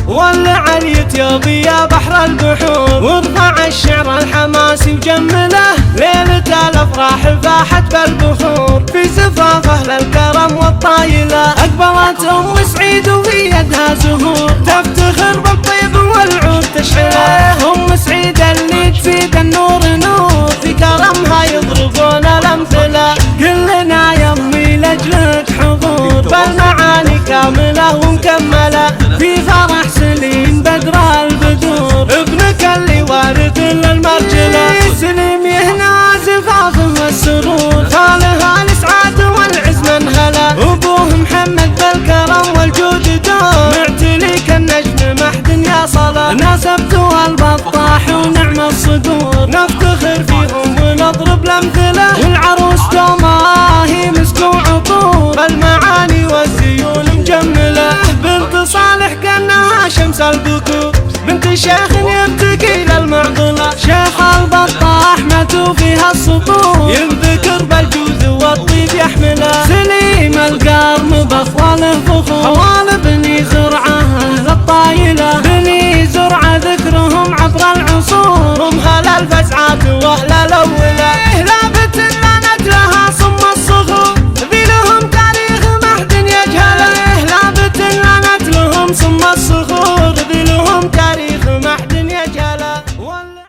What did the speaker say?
ولع اليوبي يا بحر البحور، وارفع الشعر الحماسي وجمله، ليلة الافراح فاحت بالبخور، في زفاف اهل الكرم والطايله، اقبلت ام سعيد وفي يدها زهور، تفتخر بالطيب والعود تشعله، ام سعيد اللي تفيد النور نور، في كرمها يضربون الامثله، كلنا يمي لاجلك حضور، فالمعاني كامله ومكمله، في فرح سليم بدر البدور، ابنك اللي وارث للمرجله، سليم يهنا زفافه والسرور، خالها الاسعاد والعز منهله، ابوه محمد بالكرم والجود دور، معتلي كالنجم محد يا صلاة، ناسبته البطاح ونعم الصدور، نفتخر فيهم ونضرب الامثله، والعروس دوما هي مسك وعطور، المعاني والزيون مجمله، بنت صالح كانها شمس البكور، بنت شيخ يبتكي للمعضله، شيخ البطاح ماتوا فيها السطور، يمدك